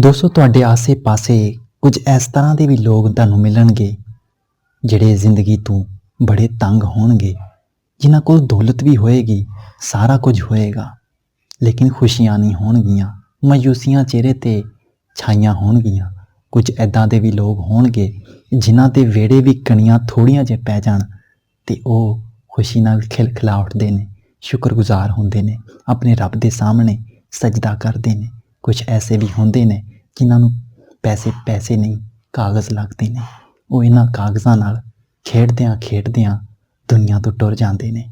ਦੋਸਤੋ ਤੁਹਾਡੇ ਆਸੇ-ਪਾਸੇ ਕੁਝ ਇਸ ਤਰ੍ਹਾਂ ਦੇ ਵੀ ਲੋਕ ਤੁਹਾਨੂੰ ਮਿਲਣਗੇ ਜਿਹੜੇ ਜ਼ਿੰਦਗੀ ਤੋਂ ਬੜੇ ਤੰਗ ਹੋਣਗੇ, ਜਿਨ੍ਹਾਂ ਕੋਲ ਦੌਲਤ ਵੀ ਹੋਏਗੀ, ਸਾਰਾ ਕੁਝ ਹੋਏਗਾ, ਲੇਕਿਨ ਖੁਸ਼ੀਆਂ ਨਹੀਂ ਹੋਣਗੀਆਂ, ਮਾਯੂਸੀਆਂ ਚਿਹਰੇ 'ਤੇ ਛਾਈਆਂ ਹੋਣਗੀਆਂ। ਕੁਝ ਇੱਦਾਂ ਦੇ ਵੀ ਲੋਕ ਹੋਣਗੇ ਜਿਨ੍ਹਾਂ ਦੇ ਵਿਹੜੇ ਵੀ ਕਣੀਆਂ ਥੋੜ੍ਹੀਆਂ ਜਿਹੇ ਪੈ ਜਾਣ ਅਤੇ ਉਹ ਖੁਸ਼ੀ ਨਾਲ ਖਿਲਖਿਲਾ ਉੱਠਦੇ ਨੇ, ਸ਼ੁਕਰਗੁਜ਼ਾਰ ਹੁੰਦੇ ਨੇ, ਆਪਣੇ ਰੱਬ ਦੇ ਸਾਹਮਣੇ ਸਜਦਾ ਕਰਦੇ ਨੇ। ਕੁਝ ਐਸੇ ਵੀ ਹੁੰਦੇ ਨੇ ਜਿਨ੍ਹਾਂ ਨੂੰ ਪੈਸੇ ਨਹੀਂ ਕਾਗਜ਼ ਲੱਗਦੇ ਨੇ, ਉਹ ਇਹਨਾਂ ਕਾਗਜ਼ਾਂ ਨਾਲ ਖੇਡਦਿਆਂ ਦੁਨੀਆ ਤੋਂ ਟੁਰ ਜਾਂਦੇ ਨੇ।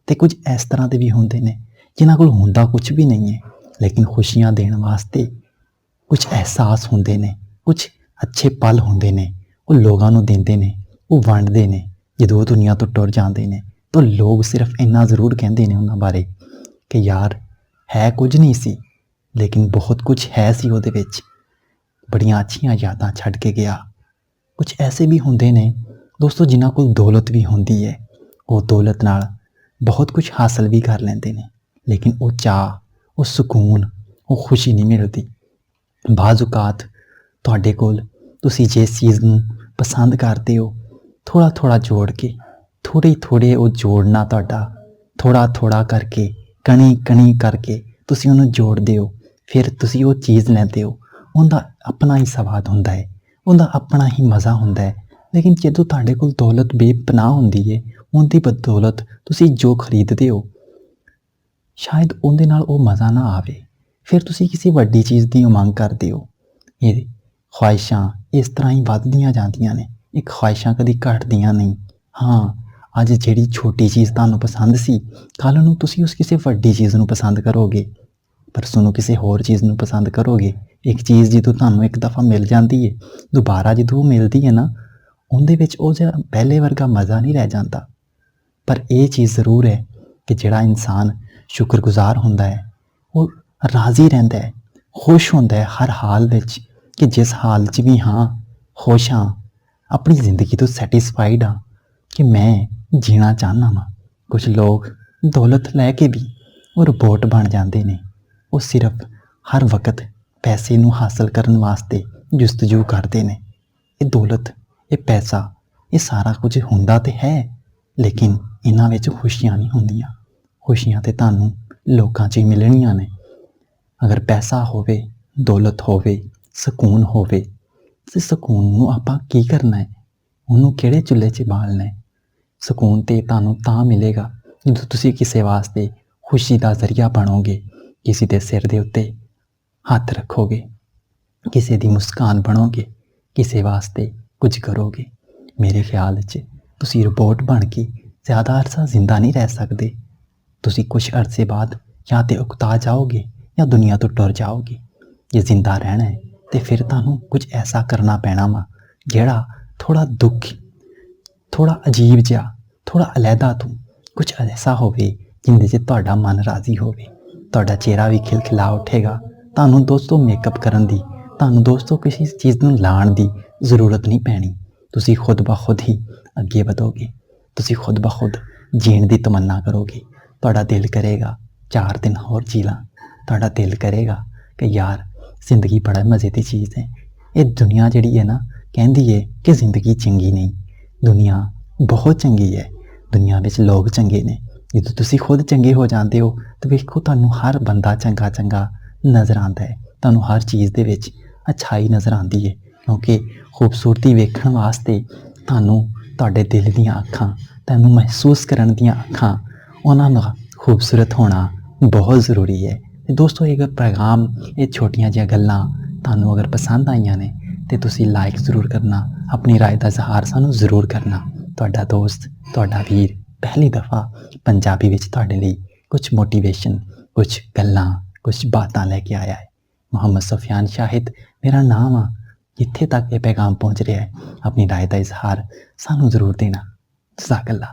ਅਤੇ ਕੁਝ ਇਸ ਤਰ੍ਹਾਂ ਦੇ ਵੀ ਹੁੰਦੇ ਨੇ ਜਿਨ੍ਹਾਂ ਕੋਲ ਹੁੰਦਾ ਕੁਝ ਵੀ ਨਹੀਂ ਹੈ, ਲੇਕਿਨ ਖੁਸ਼ੀਆਂ ਦੇਣ ਵਾਸਤੇ ਕੁਝ ਅਹਿਸਾਸ ਹੁੰਦੇ ਨੇ, ਕੁਝ ਅੱਛੇ ਪਲ ਹੁੰਦੇ ਨੇ, ਉਹ ਲੋਕਾਂ ਨੂੰ ਦਿੰਦੇ ਨੇ, ਉਹ ਵੰਡਦੇ ਨੇ। ਜਦੋਂ ਉਹ ਦੁਨੀਆ ਤੋਂ ਟੁਰ ਜਾਂਦੇ ਨੇ ਤਾਂ ਲੋਕ ਸਿਰਫ ਇੰਨਾ ਜ਼ਰੂਰ ਕਹਿੰਦੇ ਨੇ ਉਹਨਾਂ ਬਾਰੇ ਕਿ ਯਾਰ ਹੈ ਕੁਝ ਨਹੀਂ ਸੀ, ਲੇਕਿਨ ਬਹੁਤ ਕੁਝ ਹੈ ਸੀ ਉਹਦੇ ਵਿੱਚ, ਬੜੀਆਂ ਅੱਛੀਆਂ ਯਾਦਾਂ ਛੱਡ ਕੇ ਗਿਆ। ਕੁਝ ਐਸੇ ਵੀ ਹੁੰਦੇ ਨੇ ਦੋਸਤੋ ਜਿਨ੍ਹਾਂ ਕੋਲ ਦੌਲਤ ਵੀ ਹੁੰਦੀ ਹੈ, ਉਹ ਦੌਲਤ ਨਾਲ ਬਹੁਤ ਕੁਝ ਹਾਸਲ ਵੀ ਕਰ ਲੈਂਦੇ ਨੇ, ਲੇਕਿਨ ਉਹ ਚਾਅ, ਉਹ ਸਕੂਨ, ਉਹ ਖੁਸ਼ੀ ਨਹੀਂ ਮਿਲਦੀ। ਬਾਜ਼ ਔਕਾਤ ਤੁਹਾਡੇ ਕੋਲ ਤੁਸੀਂ ਜਿਸ ਚੀਜ਼ ਨੂੰ ਪਸੰਦ ਕਰਦੇ ਹੋ, ਥੋੜ੍ਹਾ ਜੋੜ ਕੇ, ਥੋੜ੍ਹੇ ਉਹ ਜੋੜਨਾ ਤੁਹਾਡਾ ਥੋੜ੍ਹਾ ਕਰਕੇ, ਕਣੀ ਕਰਕੇ ਤੁਸੀਂ ਉਹਨੂੰ ਜੋੜਦੇ ਹੋ, ਫਿਰ ਤੁਸੀਂ ਉਹ ਚੀਜ਼ ਲੈਂਦੇ ਹੋ। ਉਹਦਾ ਆਪਣਾ ਹੀ ਸਵਾਦ ਹੁੰਦਾ ਹੈ, ਉਹਦਾ ਆਪਣਾ ਹੀ ਮਜ਼ਾ ਹੁੰਦਾ ਹੈ। ਲੇਕਿਨ ਜਦੋਂ ਤੁਹਾਡੇ ਕੋਲ ਦੌਲਤ ਬੇਪਨਾਹ ਹੁੰਦੀ ਹੈ, ਉਹਦੀ ਬਦੌਲਤ ਤੁਸੀਂ ਜੋ ਖਰੀਦਦੇ ਹੋ, ਸ਼ਾਇਦ ਉਹਦੇ ਨਾਲ ਉਹ ਮਜ਼ਾ ਨਾ ਆਵੇ, ਫਿਰ ਤੁਸੀਂ ਕਿਸੇ ਵੱਡੀ ਚੀਜ਼ ਦੀ ਉਮੰਗ ਕਰਦੇ ਹੋ। ਇਹ ਖਵਾਹਿਸ਼ਾਂ ਇਸ ਤਰ੍ਹਾਂ ਹੀ ਵੱਧਦੀਆਂ ਜਾਂਦੀਆਂ ਨੇ, ਇਹ ਖਵਾਹਿਸ਼ਾਂ ਕਦੀ ਘਟਦੀਆਂ ਨਹੀਂ। ਹਾਂ, ਅੱਜ ਜਿਹੜੀ ਛੋਟੀ ਚੀਜ਼ ਤੁਹਾਨੂੰ ਪਸੰਦ ਸੀ, ਕੱਲ੍ਹ ਨੂੰ ਤੁਸੀਂ ਉਸ ਕਿਸੇ ਵੱਡੀ ਚੀਜ਼ ਨੂੰ ਪਸੰਦ ਕਰੋਗੇ, ਪਰਸੋਂ ਨੂੰ ਕਿਸੇ ਹੋਰ ਚੀਜ਼ ਨੂੰ ਪਸੰਦ ਕਰੋਗੇ। ਇੱਕ ਚੀਜ਼ ਜਦੋਂ ਤੁਹਾਨੂੰ ਇੱਕ ਦਫਾ ਮਿਲ ਜਾਂਦੀ ਹੈ, ਦੁਬਾਰਾ ਜਦੋਂ ਉਹ ਮਿਲਦੀ ਹੈ ਨਾ, ਉਹਦੇ ਵਿੱਚ ਉਹ ਜਿਹੜਾ ਪਹਿਲੇ ਵਰਗਾ ਮਜ਼ਾ ਨਹੀਂ ਰਹਿ ਜਾਂਦਾ। ਪਰ ਇਹ ਚੀਜ਼ ਜ਼ਰੂਰ ਹੈ ਕਿ ਜਿਹੜਾ ਇਨਸਾਨ ਸ਼ੁਕਰਗੁਜ਼ਾਰ ਹੁੰਦਾ ਹੈ, ਉਹ ਰਾਜ਼ੀ ਰਹਿੰਦਾ ਹੈ, ਖੁਸ਼ ਹੁੰਦਾ ਹੈ ਹਰ ਹਾਲ ਵਿੱਚ, ਕਿ ਜਿਸ ਹਾਲ 'ਚ ਵੀ ਹਾਂ ਖੁਸ਼ ਹਾਂ, ਆਪਣੀ ਜ਼ਿੰਦਗੀ ਤੋਂ ਸੈਟਿਸਫਾਈਡ ਹਾਂ, ਕਿ ਮੈਂ ਜੀਣਾ ਚਾਹੁੰਦਾ ਵਾਂ। ਕੁਝ ਲੋਕ ਦੌਲਤ ਲੈ ਕੇ ਵੀ ਉਹ ਰੋਬੋਟ ਬਣ ਜਾਂਦੇ ਨੇ, ਉਹ ਸਿਰਫ ਹਰ ਵਕਤ ਪੈਸੇ ਨੂੰ ਹਾਸਲ ਕਰਨ ਵਾਸਤੇ ਜੁਸਤਜੂ ਕਰਦੇ ਨੇ। ਇਹ ਦੌਲਤ, ਇਹ ਪੈਸਾ, ਇਹ ਸਾਰਾ ਕੁਝ ਹੁੰਦਾ ਤਾਂ ਹੈ, ਲੇਕਿਨ ਇਹਨਾਂ ਵਿੱਚ ਖੁਸ਼ੀਆਂ ਨਹੀਂ ਹੁੰਦੀਆਂ। ਖੁਸ਼ੀਆਂ ਤਾਂ ਤੁਹਾਨੂੰ ਲੋਕਾਂ 'ਚ ਹੀ ਮਿਲਣੀਆਂ ਨੇ। ਅਗਰ ਪੈਸਾ ਹੋਵੇ, ਦੌਲਤ ਹੋਵੇ, ਸਕੂਨ ਹੋਵੇ, ਤੇ ਸਕੂਨ ਨੂੰ ਆਪਾਂ ਕੀ ਕਰਨਾ ਹੈ, ਉਹਨੂੰ ਕਿਹੜੇ ਚੁੱਲ੍ਹੇ 'ਚ ਬਾਲਣਾ ਹੈ? ਸਕੂਨ ਤਾਂ ਤੁਹਾਨੂੰ ਤਾਂ ਮਿਲੇਗਾ ਜਦੋਂ ਤੁਸੀਂ ਕਿਸੇ ਵਾਸਤੇ ਖੁਸ਼ੀ ਦਾ ਜ਼ਰੀਆ ਬਣੋਗੇ, ਕਿਸੇ ਦੇ ਸਿਰ ਦੇ ਉੱਤੇ ਹੱਥ ਰੱਖੋਗੇ, ਕਿਸੇ ਦੀ ਮੁਸਕਾਨ ਬਣੋਗੇ, ਕਿਸੇ ਵਾਸਤੇ ਕੁਝ ਕਰੋਗੇ। ਮੇਰੇ ਖਿਆਲ 'ਚ ਤੁਸੀਂ ਰੋਬੋਟ ਬਣ ਕੇ ਜ਼ਿਆਦਾ ਅਰਸਾ ਜ਼ਿੰਦਾ ਨਹੀਂ ਰਹਿ ਸਕਦੇ। ਤੁਸੀਂ ਕੁਝ ਅਰਸੇ ਬਾਅਦ ਜਾਂ ਤਾਂ ਉਕਤਾ ਜਾਓਗੇ ਜਾਂ ਦੁਨੀਆ ਤੋਂ ਟੁਰ ਜਾਓਗੇ। ਜੇ ਜ਼ਿੰਦਾ ਰਹਿਣਾ ਹੈ ਤਾਂ ਫਿਰ ਤੁਹਾਨੂੰ ਕੁਝ ਐਸਾ ਕਰਨਾ ਪੈਣਾ ਵਾ ਜਿਹੜਾ ਥੋੜ੍ਹਾ ਦੁੱਖ, ਥੋੜ੍ਹਾ ਅਜੀਬ ਜਿਹਾ, ਥੋੜ੍ਹਾ ਅਲੱਗਾ ਤੋਂ ਕੁਝ ਐਸਾ ਹੋਵੇ ਜਿਹਦੇ 'ਚ ਤੁਹਾਡਾ ਮਨ ਰਾਜ਼ੀ ਹੋਵੇ, ਤੁਹਾਡਾ ਚਿਹਰਾ ਵੀ ਖਿਲਖਿਲਾ ਉੱਠੇਗਾ। ਤੁਹਾਨੂੰ ਦੋਸਤੋ ਮੇਕਅਪ ਕਰਨ ਦੀ, ਤੁਹਾਨੂੰ ਦੋਸਤੋ ਕਿਸੇ ਚੀਜ਼ ਨੂੰ ਲਾਉਣ ਦੀ ਜ਼ਰੂਰਤ ਨਹੀਂ ਪੈਣੀ। ਤੁਸੀਂ ਖੁਦ ਬ ਖੁਦ ਹੀ ਅੱਗੇ ਵਧੋਗੇ, ਤੁਸੀਂ ਖੁਦ ਬ ਖੁਦ ਜੀਣ ਦੀ ਤਮੰਨਾ ਕਰੋਗੇ। ਤੁਹਾਡਾ ਦਿਲ ਕਰੇਗਾ 4 ਦਿਨ ਹੋਰ ਜੀ ਲਾਂ, ਤੁਹਾਡਾ ਦਿਲ ਕਰੇਗਾ ਕਿ ਯਾਰ ਜ਼ਿੰਦਗੀ ਬੜਾ ਮਜ਼ੇ ਦੀ ਚੀਜ਼ ਹੈ। ਇਹ ਦੁਨੀਆ ਜਿਹੜੀ ਹੈ ਨਾ, ਕਹਿੰਦੀ ਹੈ ਕਿ ਜ਼ਿੰਦਗੀ ਚੰਗੀ ਨਹੀਂ, ਦੁਨੀਆ ਬਹੁਤ ਚੰਗੀ ਹੈ, ਦੁਨੀਆ ਵਿੱਚ ਲੋਕ ਚੰਗੇ ਨੇ। ਜਦੋਂ ਤੁਸੀਂ ਖੁਦ ਚੰਗੇ ਹੋ ਜਾਂਦੇ ਹੋ ਤਾਂ ਵੇਖੋ ਤੁਹਾਨੂੰ ਹਰ ਬੰਦਾ ਚੰਗਾ ਨਜ਼ਰ ਆਉਂਦਾ ਹੈ, ਤੁਹਾਨੂੰ ਹਰ ਚੀਜ਼ ਦੇ ਵਿੱਚ ਅੱਛਾਈ ਨਜ਼ਰ ਆਉਂਦੀ ਹੈ, ਕਿਉਂਕਿ ਖੂਬਸੂਰਤੀ ਵੇਖਣ ਵਾਸਤੇ ਤੁਹਾਨੂੰ ਤੁਹਾਡੇ ਦਿਲ ਦੀਆਂ ਅੱਖਾਂ, ਤੁਹਾਨੂੰ ਮਹਿਸੂਸ ਕਰਨ ਦੀਆਂ ਅੱਖਾਂ, ਉਹਨਾਂ ਦਾ ਖੂਬਸੂਰਤ ਹੋਣਾ ਬਹੁਤ ਜ਼ਰੂਰੀ ਹੈ। ਅਤੇ ਦੋਸਤੋ ਇਹ ਪੈਗਾਮ, ਇਹ ਛੋਟੀਆਂ ਜਿਹੀਆਂ ਗੱਲਾਂ ਤੁਹਾਨੂੰ ਅਗਰ ਪਸੰਦ ਆਈਆਂ ਨੇ ਤਾਂ ਤੁਸੀਂ ਲਾਈਕ ਜ਼ਰੂਰ ਕਰਨਾ, ਆਪਣੀ ਰਾਏ ਦਾ ਇਜ਼ਹਾਰ ਸਾਨੂੰ ਜ਼ਰੂਰ ਕਰਨਾ। ਤੁਹਾਡਾ ਦੋਸਤ, ਤੁਹਾਡਾ ਵੀਰ ਪਹਿਲੀ ਦਫਾ ਪੰਜਾਬੀ ਵਿੱਚ ਤੁਹਾਡੇ ਲਈ ਕੁਝ ਮੋਟੀਵੇਸ਼ਨ, ਕੁਝ ਗੱਲਾਂ, ਕੁਝ ਬਾਤਾਂ ਲੈ ਕੇ ਆਇਆ ਹੈ। ਮੁਹੰਮਦ ਸੁਫਿਆਨ ਸ਼ਾਹਿਦ ਮੇਰਾ ਨਾਮ ਆ। ਜਿੱਥੇ ਤੱਕ ਇਹ ਪੈਗਾਮ ਪਹੁੰਚ ਰਿਹਾ ਹੈ, ਆਪਣੀ ਰਾਏ ਦਾ ਇਜ਼ਹਾਰ ਸਾਨੂੰ ਜ਼ਰੂਰ ਦੇਣਾ। ਜਜ਼ਾਕ ਅੱਲਾ।